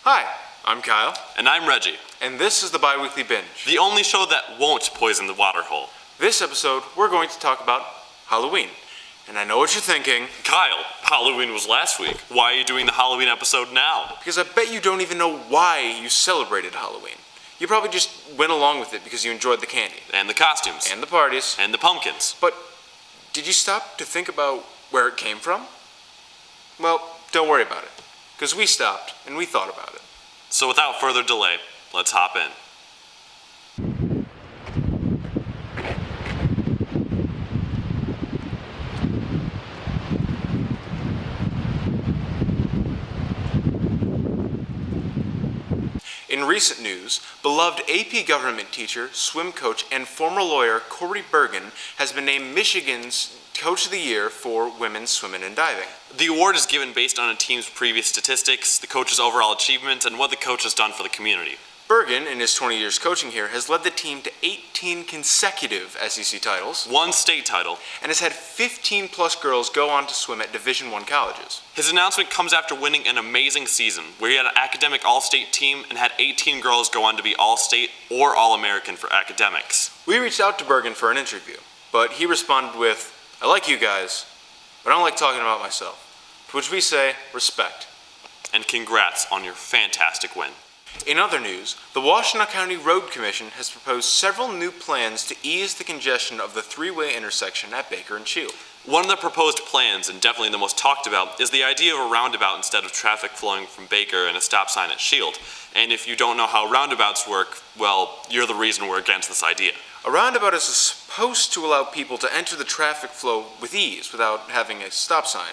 Hi, I'm Kyle. And I'm Reggie. And this is the Biweekly Binge. The only show that won't poison the water hole. This episode, we're going to talk about Halloween. And I know what you're thinking. Kyle, Halloween was last week. Why are you doing the Halloween episode now? Because I bet you don't even know why you celebrated Halloween. You probably just went along with it because you enjoyed the candy. And the costumes. And the parties. And the pumpkins. But did you stop to think about where it came from? Well, don't worry about it. Because we stopped and we thought about it. So without further delay, let's hop in. In recent news, beloved AP government teacher, swim coach, and former lawyer Corey Bergen has been named Michigan's Coach of the Year for women's swimming and diving. The award is given based on a team's previous statistics, the coach's overall achievement, and what the coach has done for the community. Bergen, in his 20 years coaching here, has led the team to 18 consecutive SEC titles, 1 state title, and has had 15 plus girls go on to swim at Division I colleges. His announcement comes after winning an amazing season where he had an academic all-state team and had 18 girls go on to be all-state or all-American for academics. We reached out to Bergen for an interview, but he responded with, "I like you guys, but I don't like talking about myself." To which we say, respect. And congrats on your fantastic win. In other news, the Washtenaw County Road Commission has proposed several new plans to ease the congestion of the three-way intersection at Baker and Shield. One of the proposed plans, and definitely the most talked about, is the idea of a roundabout instead of traffic flowing from Baker and a stop sign at Shield. And if you don't know how roundabouts work, well, you're the reason we're against this idea. A roundabout is supposed to allow people to enter the traffic flow with ease without having a stop sign.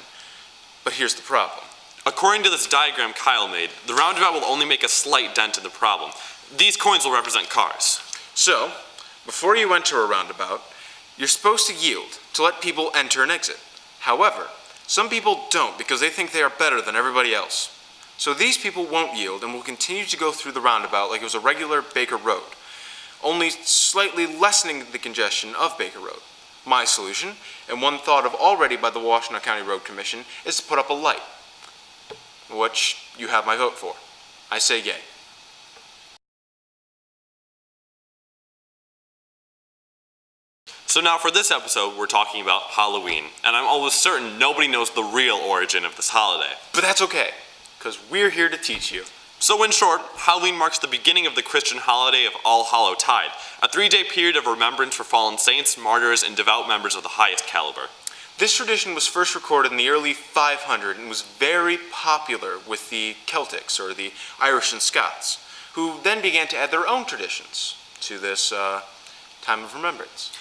But here's the problem. According to this diagram Kyle made, the roundabout will only make a slight dent in the problem. These coins will represent cars. So, before you enter a roundabout, you're supposed to yield to let people enter and exit. However, some people don't because they think they are better than everybody else. So these people won't yield and will continue to go through the roundabout like it was a regular Baker Road, only slightly lessening the congestion of Baker Road. My solution, and one thought of already by the Washtenaw County Road Commission, is to put up a light, which you have my vote for. I say yay. So now for this episode, we're talking about Halloween, and I'm almost certain nobody knows the real origin of this holiday. But that's okay, because we're here to teach you. So in short, Halloween marks the beginning of the Christian holiday of All Hallow Tide, a 3-day period of remembrance for fallen saints, martyrs, and devout members of the highest caliber. This tradition was first recorded in the early 500 and was very popular with the Celtics, or the Irish and Scots, who then began to add their own traditions to this time of remembrance.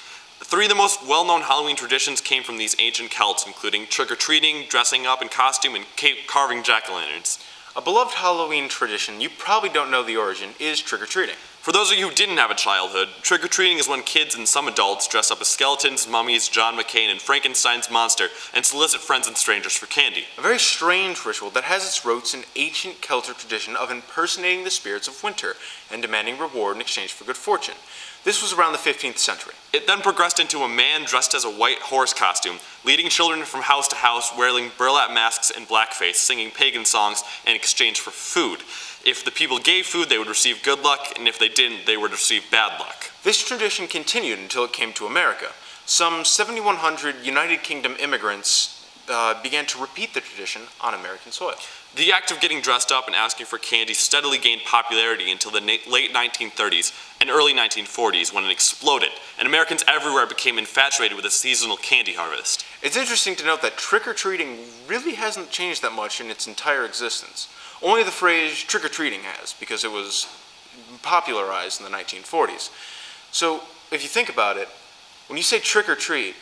3 of the most well-known Halloween traditions came from these ancient Celts, including trick-or-treating, dressing up in costume, and carving jack-o'-lanterns. A beloved Halloween tradition you probably don't know the origin is trick-or-treating. For those of you who didn't have a childhood, trick-or-treating is when kids and some adults dress up as skeletons, mummies, John McCain, and Frankenstein's monster and solicit friends and strangers for candy. A very strange ritual that has its roots in ancient Celtic tradition of impersonating the spirits of winter and demanding reward in exchange for good fortune. This was around the 15th century. It then progressed into a man dressed as a white horse costume, leading children from house to house wearing burlap masks and blackface, singing pagan songs in exchange for food. If the people gave food, they would receive good luck, and if they didn't, they would receive bad luck. This tradition continued until it came to America. Some 7,100 United Kingdom immigrants began to repeat the tradition on American soil. The act of getting dressed up and asking for candy steadily gained popularity until the late 1930s and early 1940s when it exploded, and Americans everywhere became infatuated with the seasonal candy harvest. It's interesting to note that trick-or-treating really hasn't changed that much in its entire existence. Only the phrase trick-or-treating has, because it was popularized in the 1940s. So, if you think about it, when you say trick-or-treat,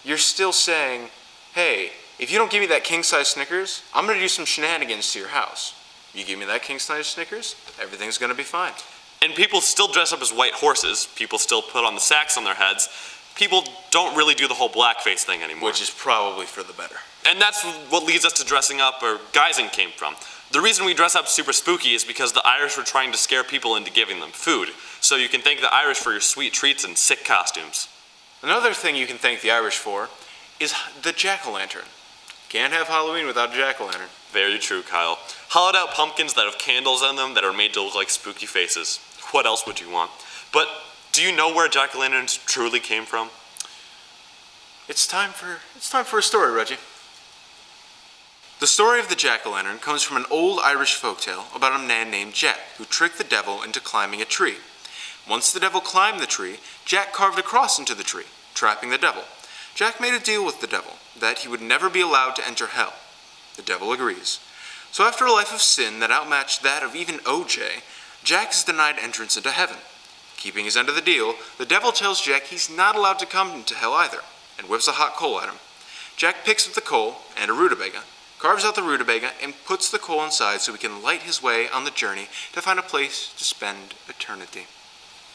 you're still saying, hey, if you don't give me that king-size Snickers, I'm going to do some shenanigans to your house. You give me that king-size Snickers, everything's going to be fine. And people still dress up as white horses, people still put on the sacks on their heads, people don't really do the whole blackface thing anymore. Which is probably for the better. And that's what leads us to dressing up, or guising came from. The reason we dress up super spooky is because the Irish were trying to scare people into giving them food. So you can thank the Irish for your sweet treats and sick costumes. Another thing you can thank the Irish for is the Jackolantern. Can't have Halloween without a Jackalantern. Very true, Kyle. Hollowed out pumpkins that have candles on them that are made to look like spooky faces. What else would you want? But do you know where jack-o'-lanterns truly came from? It's time for a story, Reggie. The story of the jack-o'-lantern comes from an old Irish folktale about a man named Jack who tricked the devil into climbing a tree. Once the devil climbed the tree, Jack carved a cross into the tree, trapping the devil. Jack made a deal with the devil that he would never be allowed to enter hell. The devil agrees. So after a life of sin that outmatched that of even OJ, Jack is denied entrance into heaven. Keeping his end of the deal, the devil tells Jack he's not allowed to come into hell either, and whips a hot coal at him. Jack picks up the coal and a rutabaga, carves out the rutabaga, and puts the coal inside so he can light his way on the journey to find a place to spend eternity.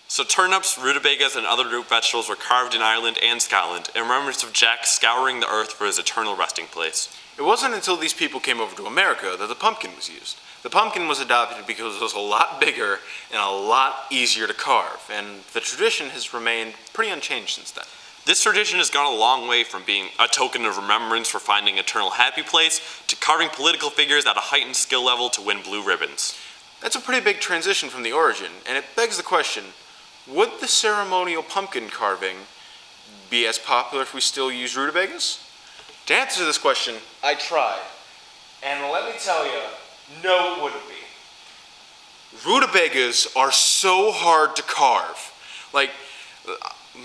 So turnips, rutabagas, and other root vegetables were carved in Ireland and Scotland in remembrance of Jack scouring the earth for his eternal resting place. It wasn't until these people came over to America that the pumpkin was used. The pumpkin was adopted because it was a lot bigger and a lot easier to carve, and the tradition has remained pretty unchanged since then. This tradition has gone a long way from being a token of remembrance for finding an eternal happy place to carving political figures at a heightened skill level to win blue ribbons. That's a pretty big transition from the origin, and it begs the question, would the ceremonial pumpkin carving be as popular if we still use rutabagas? To answer this question, I tried, and let me tell you, no it wouldn't be. Rutabagas are so hard to carve.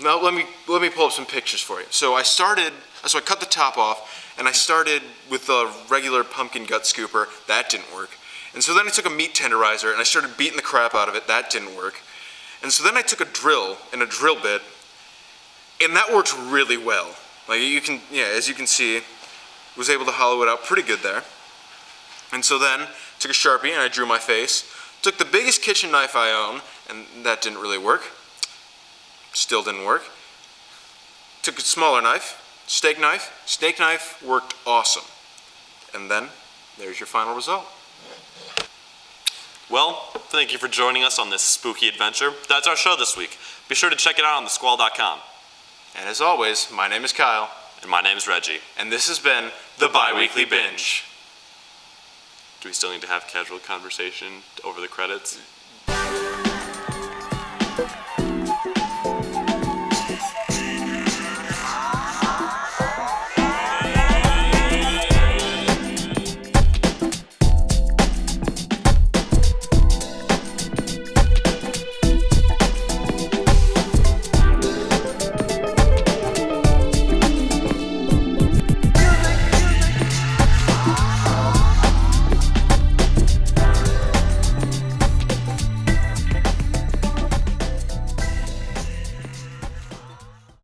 Now let me pull up some pictures for you. So I cut the top off, and I started with a regular pumpkin gut scooper. That didn't work. And so then I took a meat tenderizer, and I started beating the crap out of it. That didn't work. And so then I took a drill and a drill bit, and that worked really well. As you can see, was able to hollow it out pretty good there. And so then took a Sharpie and I drew my face. Took the biggest kitchen knife I own, and that didn't really work. Still didn't work. Took a smaller knife, steak knife. Steak knife worked awesome. And then there's your final result. Well, thank you for joining us on this spooky adventure. That's our show this week. Be sure to check it out on thesquall.com. And as always, my name is Kyle. And my name's Reggie. And this has been the Biweekly Binge. Do we still need to have casual conversation over the credits?